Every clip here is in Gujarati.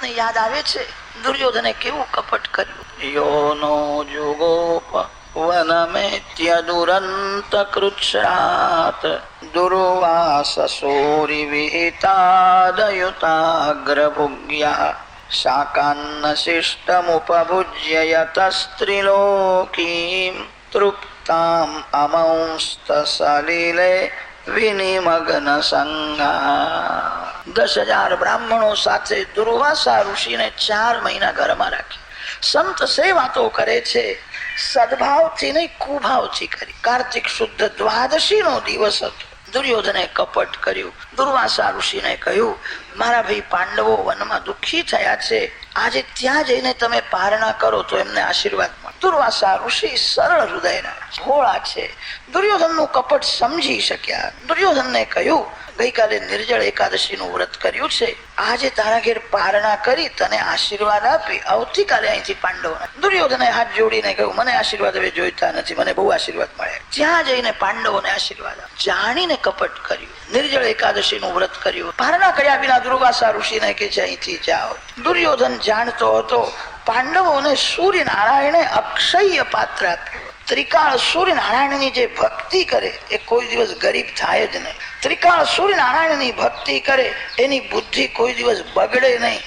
વાતને યાદ આવે છે દુર્યોધને કેવું કપટ કર્યું. YONO જુગોપ વનમેત્ય દુરંત કૃચ્છ્રાત દુર્વાસસોરી વિહિતાદયુતાગ્રભુગ્યા શાકાન્ન શિષ્ટમુપભુજ્ય યતસ્ત્રિલોકીમ તૃપ્તામ અમંસ્તસલિલે વિનિમગ્ન saga. 10,000 બ્રાહ્મણો સાથે દુર્વાસા ઋષિને 4 મહિના ઘરમાં રાખી. સંત સેવા તો કરે છે, સદભાવથી નહીં કુભાવથી કરી. કાર્તિક શુદ્ધ દ્વાદશી નો દિવસ હતો. દુર્યોધને કપટ કર્યું. દુર્વાસા ઋષિને કહ્યું, મારા ભાઈ પાંડવો વનમાં દુઃખી થયા છે, આજે ત્યાં જઈને તમે પારણા કરો તો એમને આશીર્વાદ મળે. દુર્વાસા ઋષિ સરળ હૃદયના ભોળા છે. દુર્યોધન નું કપટ સમજી શક્યા. દુર્યોધનને કહ્યું, ગઈકાલે નિર્જળ એકાદશી નું વ્રત કર્યું છે, આજે તારા ઘેર પારણા કરી તને આશીર્વાદ આપી આવતીકાલે અહીંથી પાંડવો. દુર્યોધને હાથ જોડીને કહ્યું, મને આશીર્વાદ હવે જોઈતા નથી, મને બહુ આશીર્વાદ મળ્યા. ત્યાં જઈને પાંડવોને આશીર્વાદ આપ. જાણીને કપટ કર્યું. નિર્જળ એકાદશી નું વ્રત કર્યું. પારણા કર્યા વિના દુર્વાસા ઋષિને કે છે અહીંથી જાઓ. દુર્યોધન જાણતો હતો પાંડવોને સૂર્યનારાયણે અક્ષય પાત્ર આપ્યું. ત્રિકાળ સૂર્યનારાયણની જે ભક્તિ કરે એ કોઈ દિવસ ગરીબ થાય જ નહીં. ત્રિકાળ સૂર્યનારાયણની ભક્તિ કરે એની બુદ્ધિ કોઈ દિવસ બગડે નહીં.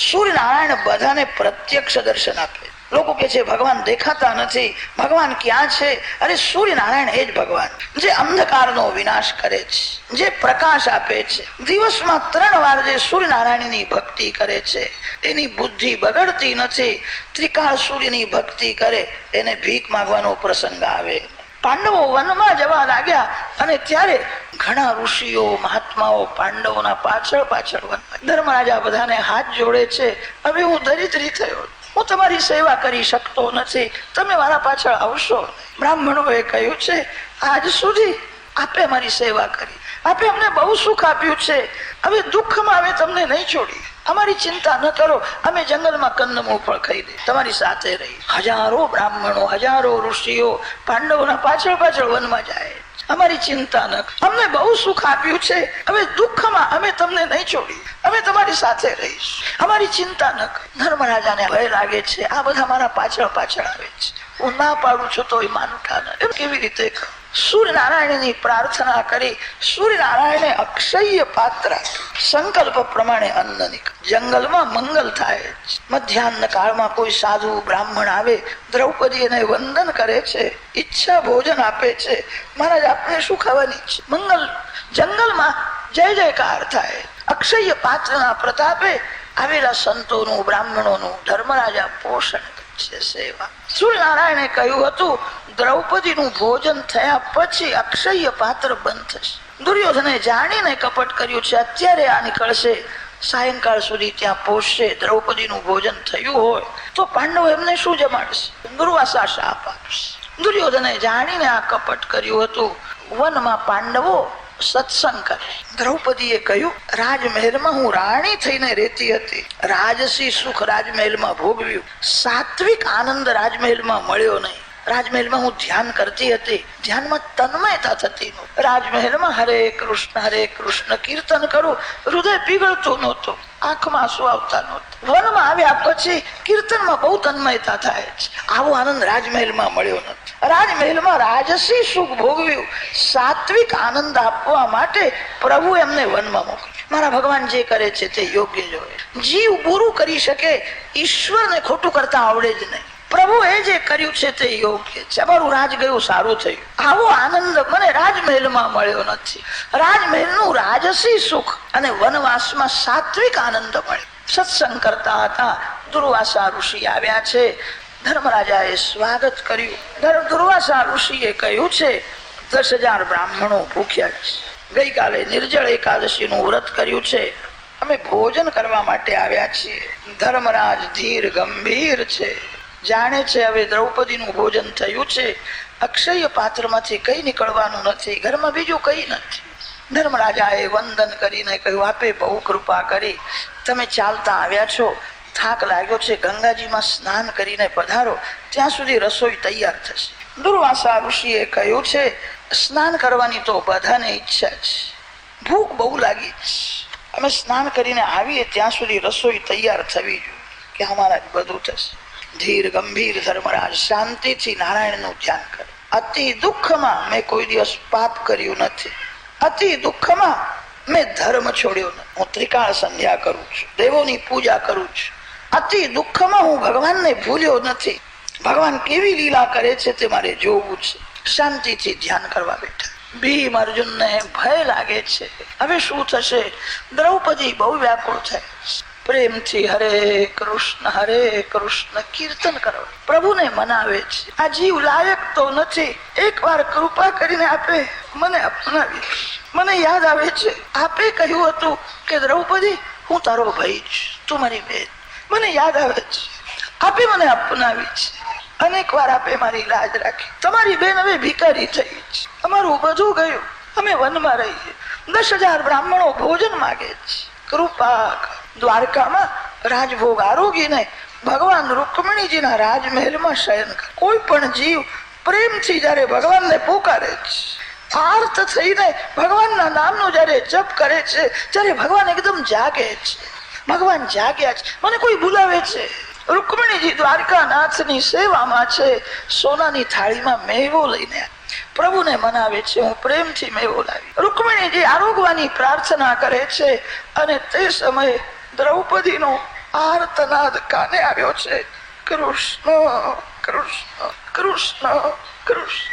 સૂર્યનારાયણ બધાને પ્રત્યક્ષ દર્શન આપે. લોકો કે છે ભગવાન દેખાતા નથી, ભગવાન ક્યાં છે? અરે સૂર્યનારાયણ એ જ ભગવાન, જે અંધકારનો વિનાશ કરે છે, જે પ્રકાશ આપે છે. દિવસમાં 3 વાર જે સૂર્યનારાયણની ભક્તિ કરે છે એની બુદ્ધિ બગડતી નથી. ત્રિકાળ સૂર્યની ભક્તિ કરે એને ભીખ માંગવાનો પ્રસંગ આવે. પાંડવો વનમાં જવા લાગ્યા અને ત્યારે ઘણા ઋષિઓ મહાત્માઓ પાંડવોના પાછળ પાછળ વનમાં. ધર્મરાજા બધાને હાથ જોડે છે, હવે હું દરિદ્રી થયો, હું તમારી સેવા કરી શકતો નથી, તમે મારા પાછળ આવશો. બ્રાહ્મણોએ કહ્યું છે, આજ સુધી આપે મારી સેવા કરી, આપે અમને બહુ સુખ આપ્યું છે, હવે દુઃખમાં અમે તમને નહીં છોડી. અમારી ચિંતા ન કરો, અમે જંગલમાં કંદમૂળ ફળ ખાઈ દે, તમારી સાથે રહી. હજારો બ્રાહ્મણો, હજારો ઋષિઓ પાંડવોના પાછળ પાછળ વનમાં જાય. અમારી ચિંતા ન, અમને બહુ સુખ આપ્યું છે, હવે દુઃખમાં અમે તમને નહીં છોડી, અમે તમારી સાથે રહીશું, અમારી ચિંતા ન કર. ધર્મરાજાને ભય લાગે છે, આ બધા મારા પાછળ પાછળ આવે છે, હું ના પાડું છું તો એ માનતા નથી, એમ કેવી રીતે કરું? સૂર્યનારાયણની પ્રાર્થના કરી. સૂર્યનારાયણે અક્ષય પાત્ર સંકલ્પ પ્રમાણે અન્ન નીકળે. જંગલમાં મંગલ થાય. મધ્યાહન કાળમાં કોઈ સાધુ બ્રાહ્મણ આવે, દ્રૌપદી એને વંદન કરે છે, ઈચ્છા ભોજન આપે છે. મહારાજ આપણે શું ખાવાની છે? મંગલ જંગલમાં જય જયકાર થાય. અક્ષય પાત્રના પ્રતાપે આવેલા સંતોનું બ્રાહ્મણોનું ધર્મરાજા પોષણ છે, સેવા. સૂર્યનારાયણે કહ્યું હતું દ્રૌપદીનું ભોજન થયા પછી અક્ષય પાત્ર બંધ થશે. દુર્યોધને જાણીને કપટ કર્યું છે, અત્યારે આ નીકળશે, સાયંકાળ સુધી ત્યાં પહોંચશે, દ્રૌપદીનું ભોજન થયું હોય તો પાંડવો એમને શું જમાડશે? દુર્વાસા શાપ આપશે. દુર્યોધને જાણીને આ કપટ કર્યું હતું. વનમાં પાંડવો સત્સંગ કરે. દ્રૌપદીએ કહ્યું, રાજમહેલમાં હું રાણી થઈને રહેતી હતી, રાજસી સુખ રાજમહેલમાં ભોગવ્યું, સાત્વિક આનંદ રાજમહેલમાં મળ્યો નહીં. રાજમહેલમાં હું ધ્યાન કરતી હતી, ધ્યાનમાં તન્મયતા થતી નહોતી. રાજમહેલમાં હરે કૃષ્ણ કીર્તન કરું, હૃદય પીગળતું નહોતું, આંખમાં આંસુ આવતા નહોતા. વનમાં આવ્યા પછી કીર્તનમાં બહુ તન્મયતા થાય છે. આવો આનંદ રાજમહેલમાં મળ્યો નથી. રાજમહેલમાં રાજસી સુખ ભોગવ્યું, સાત્વિક આનંદ આપવા માટે પ્રભુ એમને વનમાં મોકલ્યા. મારા ભગવાન જે કરે છે તે યોગ્ય જ હોય. જીવ બુરું કરી શકે, ઈશ્વરને ખોટું કરતા આવડે જ નહીં. પ્રભુ એ જે કર્યું છે તે યોગ્ય છે. અમારું રાજ ગયું, સારું થયું. આવો આનંદ મને રાજમહેલમાં મળ્યો નથી. રાજમહેલનું રાજસી સુખ અને વનવાસમાં સાત્વિક આનંદ મળ્યો. સત્સંગ કરતા હતા. દુર્વાસા ઋષિ આવ્યા છે. ધર્મરાજાએ સ્વાગત કર્યું. દુર્વાસા ઋષિએ કહ્યું છે, 10,000 બ્રાહ્મણો ભૂખ્યા છે, ગઈકાલે નિર્જળ એકાદશી નું વ્રત કર્યું છે, અમે ભોજન કરવા માટે આવ્યા છીએ. ધર્મરાજ ધીર ગંભીર છે, જાણે છે હવે દ્રૌપદીનું ભોજન થયું છે, અક્ષય પાત્રમાંથી કઈ નીકળવાનું નથી, ઘરમાં બીજું કઈ નથી. ધર્મરાજાએ વંદન કરીને કહ્યું, આપે બહુ કૃપા કરી, તમે ચાલતા આવ્યા છો, થાક લાગ્યો છે, ગંગાજીમાં સ્નાન કરીને પધારો, ત્યાં સુધી રસોઈ તૈયાર થશે. દુર્વાસા ઋષિએ કહ્યું છે, સ્નાન કરવાની તો બધાને ઈચ્છા છે, ભૂખ બહુ લાગી છે, અમે સ્નાન કરીને આવીએ ત્યાં સુધી રસોઈ તૈયાર થવી જોઈએ કે અમારા બધું થશે. ધીર ગંભીર ધર્મરાજ શાંતિથી નારાયણનું ધ્યાન કરે. અતિ દુઃખમાં મેં કોઈ દિવસ પાપ કર્યું નથી. અતિ દુઃખમાં મેં ધર્મ છોડ્યો નથી. હું ત્રિકાળ સંધ્યા કરું છું, દેવોની પૂજા કરું છું. અતિ દુઃખમાં હું ભગવાનને ભૂલ્યો નથી. ભગવાન કેવી લીલા કરે છે તે મારે જોવું છે. શાંતિથી ધ્યાન કરવા બેઠા. ભીમ અર્જુનને ભય લાગે છે, હવે શું થશે? દ્રૌપદી બહુ વ્યાકુળ થાય. પ્રેમથી હરે કૃષ્ણ કીર્તન કરો, પ્રભુને મનાવે છે. આ જીવ લાયક તો નથી, એકવાર કૃપા કરીને આપે મને અપનાવી. મને યાદ આવે છે આપે કહ્યું હતું કે દ્રૌપદી હું તારો ભાઈ છું, તું મારી બેન. મને યાદ આવે છે આપે મને અપનાવી છે. અનેક વાર આપે મારી લાજ રાખી. તમારી બેન હવે ભિખારી થઈ છે. અમારું બધું ગયું, અમે વનમાં રહીએ. 10,000 બ્રાહ્મણો ભોજન માગે છે. કૃપા. દ્વારકામાં રાજભોગ આરોગીને ભગવાન રૂકમણીજીના રાજમહેલમાં શયન કરે. કોઈ પણ જીવ પ્રેમથી જયારે ભગવાનને પુકારે છે, આર્ત થઈને ભગવાનના નામનો જયારે જપ કરે છે, ત્યારે ભગવાન એકદમ જાગે છે. ભગવાન જાગ્યા છે. મને કોઈ બોલાવે છે. રૂકમણીજી દ્વારકાનાથની સેવામાં છે. સોનાની થાળીમાં મેવો લઈને પ્રભુને મનાવે છે. હું પ્રેમથી મેવો લાવી. રૂકમણીજી આરોગવાની પ્રાર્થના કરે છે અને તે સમયે દ્રૌપદીનો આર્તનાદ કાને આવ્યો છે. કૃષ્ણ કૃષ્ણ કૃષ્ણ કૃષ્ણ.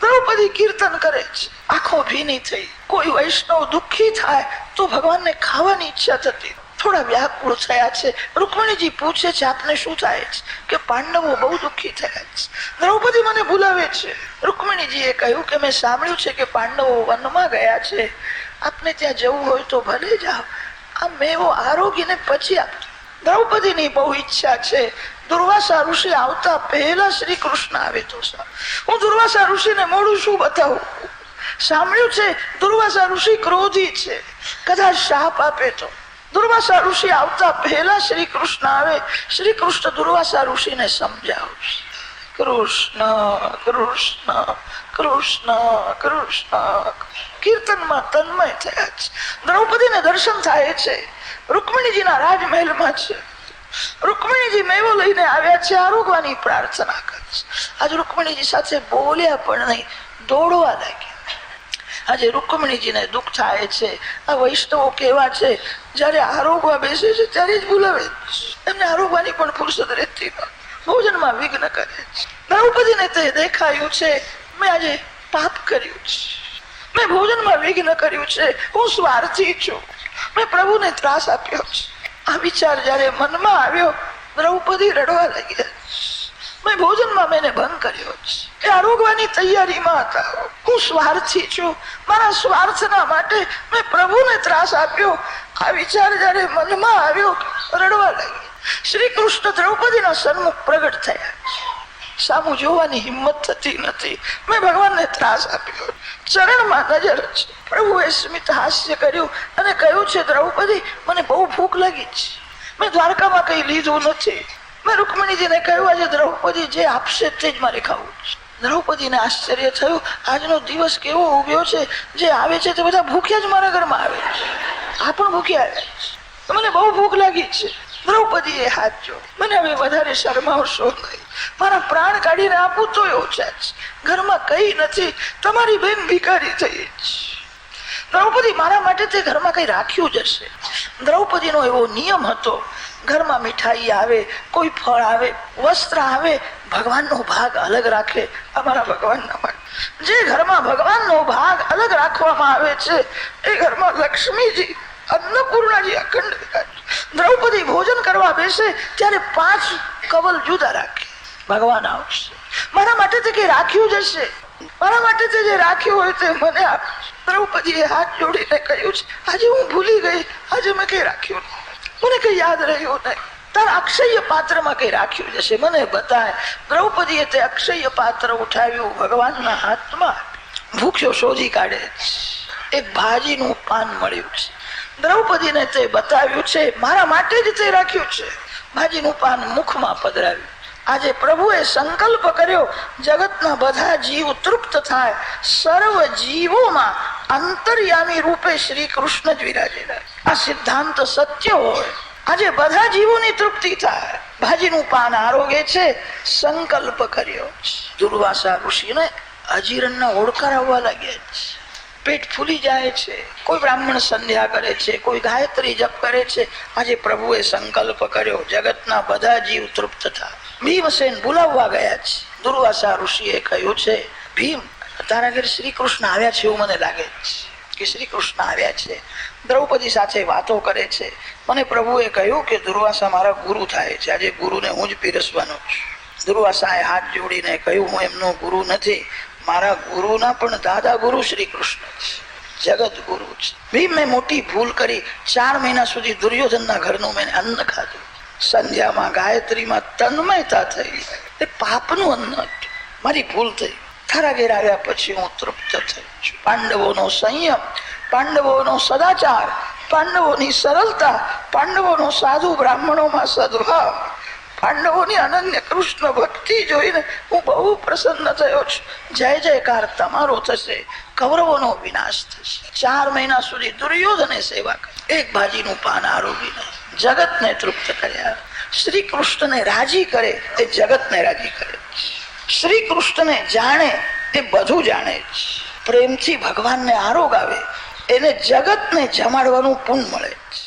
દ્રૌપદી કીર્તન કરે છે. આંખો ભીની થઈ. કોઈ વૈષ્ણવ દુઃખી થાય તો ભગવાનને ખાવાની ઈચ્છા થતી. થોડા વ્યાકુળ થયા છે. રૂકમણીજી પૂછે છે આપને શું થાય છે? કે પાંડવો બહુ દુઃખી થયા છે. દ્રૌપદી મને બોલાવે છે. રૂકમણીજીએ કહ્યું કે મેં સાંભળ્યું છે કે પાંડવો વનમાં ગયા છે, આપને ત્યાં જવું હોય તો ભલે જાઓ. આ મેવો આરોગીને પછી આપજો. દ્રૌપદીની બહુ ઈચ્છા છે. દુર્વાસા ઋષિ આવતા પહેલા શ્રી કૃષ્ણ આવે તો હું દુર્વાસા ઋષિને મોડું શું બતાવું? સાંભળ્યું છે દુર્વાસા ઋષિ ક્રોધી છે, કદાચ શાપ આપે તો. દુર્વાસા ઋષિ આવતા પહેલા શ્રી કૃષ્ણ આવે. શ્રી કૃષ્ણ દુર્વાસા ઋષિને સમજાવશે. કૃષ્ણ કૃષ્ણ કૃષ્ણ કૃષ્ણ. કીર્તનમાં તન્મય થયા છે. દ્રૌપદીને દર્શન થાય છે. રૂકમણીજીના રાજમહેલમાં છે. રૂકમણીજી મેવો લઈને આવ્યા છે. આરોગવાની પ્રાર્થના કરે છે. આજે રૂકમણીજી સાથે બોલ્યા પણ નહીં, દોડવા લાગ્યા. આજે રૂકમણીજીને દુઃખ થાય છે. આ વૈષ્ણવો કેવા છે, જયારે આરોગવા બેસે છે ત્યારે જ બોલાવે. એમને આરોગવાની પણ ફુરસદ રહેતી નથી. ભોજનમાં વિઘ્ન કરે છે. દ્રૌપદીને તે દેખાયું છે મેં આજે પાપ કર્યું છે, મેં ભોજનમાં વિઘ્ન કર્યું છે, હું સ્વાર્થી છું, મેં પ્રભુને ત્રાસ આપ્યો છે. આ વિચાર જયારે મનમાં આવ્યો દ્રૌપદી રડવા લાગ્યા. મેં ભોજનમાં મેં ભંગ કર્યો છે. એ આરોગવાની તૈયારીમાં હતા. હું સ્વાર્થી છું, મારા સ્વાર્થના માટે મેં પ્રભુને ત્રાસ આપ્યો. આ વિચાર જયારે મનમાં આવ્યો રડવા લાગ્યા. શ્રી કૃષ્ણ દ્રૌપદીના સન્મુખ પ્રગટ થયા. સામું જોવાની હિંમત થતી નથી. મેં ભગવાનને ત્રાસ આપ્યો. ચરણમાં નજર છે. પ્રભુએ સ્મિત હાસ્ય કર્યું અને કહ્યું છે દ્રૌપદી મને બહુ ભૂખ લાગી છે, મેં દ્વારકામાં કઈ લીધું નથી. મેં રૂકમણીજીને કહ્યું આજે દ્રૌપદી જે આપશે તે જ મારે ખાવું છે. દ્રૌપદીને આશ્ચર્ય થયું આજનો દિવસ કેવો ઉગ્યો છે, જે આવે છે તે બધા ભૂખ્યા જ મારા ઘરમાં આવે છે. આ પણ ભૂખ્યા આવ્યા છે. મને બહુ ભૂખ લાગી છે. દ્રૌપદીએ હાથ જોડ્યો. મને હવે વધારે શરમાવશો નહીં, મારા પ્રાણ કાઢીને આપું તો ઓછા છે. ઘરમાં કઈ નથી, તમારી બેન ભિખારી થઈ છે. દ્રૌપદી મારા માટે તે ઘરમાં કઈ રાખ્યું જ હશે. દ્રૌપદીનો એવો નિયમ હતો, ઘરમાં મીઠાઈ આવે, કોઈ ફળ આવે, વસ્ત્ર આવે, ભગવાનનો ભાગ અલગ રાખે. અમારા ભગવાનના માટે જે ઘરમાં ભગવાનનો ભાગ અલગ રાખવામાં આવે છે એ ઘરમાં લક્ષ્મીજી અન્નપૂર્ણાજી અખંડ વિરાજ. દ્રૌપદી ભોજન કરવા બેસે ત્યારે 5 કવલ જુદા રાખે. ભગવાન આવશે, મારા માટે તે કઈ રાખ્યું જ હશે, મારા માટે તે જે રાખ્યું હોય તે મને આપશે. દ્રૌપદીએ હાથ જોડીને કહ્યું છે આજે હું ભૂલી ગઈ, આજે મેં કઈ રાખ્યું નહીં, મને કઈ યાદ રહ્યું નહીં. તારા અક્ષય પાત્રમાં કઈ રાખ્યું જશે, મને બતાય. દ્રૌપદીએ તે અક્ષય પાત્ર ઉઠાવ્યું, ભગવાનના હાથમાં ભૂખ્યો શોધી કાઢે. એક ભાજીનું પાન મળ્યું છે. દ્રૌપદીને તે બતાવ્યું છે મારા માટે જ તે રાખ્યું છે. ભાજીનું પાન મુખમાં પધરાવ્યું. આજે પ્રભુએ સંકલ્પ કર્યો જગતના બધા જીવ તૃપ્ત થાય, સર્વ જીવોમાં અંતર્યામી રૂપે શ્રી કૃષ્ણ જ વિરાજેલા. આ સિદ્ધાંત સત્ય હોય, આજે બધા જીવોની તૃપ્તિ થાય. ભાજીનું પાન આરોગે છે, સંકલ્પ કર્યો. દુર્વાસા ઋષિને અજીરણના ઓળકાર આવવા લાગ્યા છે, પેટ ફૂલી જાય છે. કોઈ બ્રાહ્મણ સંધ્યા કરે છે, કોઈ ગાયત્રી જપ કરે છે. આજે પ્રભુએ સંકલ્પ કર્યો જગતના બધા જીવ તૃપ્ત થાય. ભીમસેન બોલાવવા ગયા છે. દુર્વાસા ઋષિએ કહ્યું છે, ભીમ તારા ઘરે શ્રી કૃષ્ણ આવ્યા છે એવું મને લાગે છે કે શ્રી કૃષ્ણ આવ્યા છે, દ્રૌપદી સાથે વાતો કરે છે. મને પ્રભુએ કહ્યું કે દુર્વાસા મારા ગુરુ થાય છે, આજે ગુરુને હું જ પીરસવાનો છું. દુર્વાસાએ હાથ જોડીને કહ્યું, હું એમનો ગુરુ નથી, મારા ગુરુના પણ દાદા ગુરુ શ્રી કૃષ્ણ છે, જગત ગુરુ છે. ભીમ મેં મોટી ભૂલ કરી, 4 મહિના સુધી દુર્યોધનના ઘરનું મેં અન્ન ખાધું. સંધ્યામાં ગાયત્રીમાં તન્મયતા થઈ, એ પાપનું અન્ન હતું, મારી ભૂલ થઈ. તારા ઘેર આવ્યા પછી હું તૃપ્ત થઈ છું. પાંડવોનો સંયમ, પાંડવોનો સદાચાર, પાંડવોની સરળતા, પાંડવોનો સાધુ બ્રાહ્મણોમાં સદભાવ, પાંડવોની અનન્ય કૃષ્ણ ભક્તિ જોઈને હું બહુ પ્રસન્ન થયો છું. જય જયકાર તમારો થશે, કૌરવોનો વિનાશ થશે. 4 મહિના સુધી દુર્યોધને સેવા કરી, એક ભાજીનું પાન આરોગીને જગતને તૃપ્ત કર્યા. શ્રી કૃષ્ણને રાજી કરે તે જગતને રાજી કરે. શ્રી કૃષ્ણને જાણે તે બધું જાણે છે. પ્રેમથી ભગવાનને આરોગ આવે એને જગતને જમાડવાનું પુણ્ય મળે છે.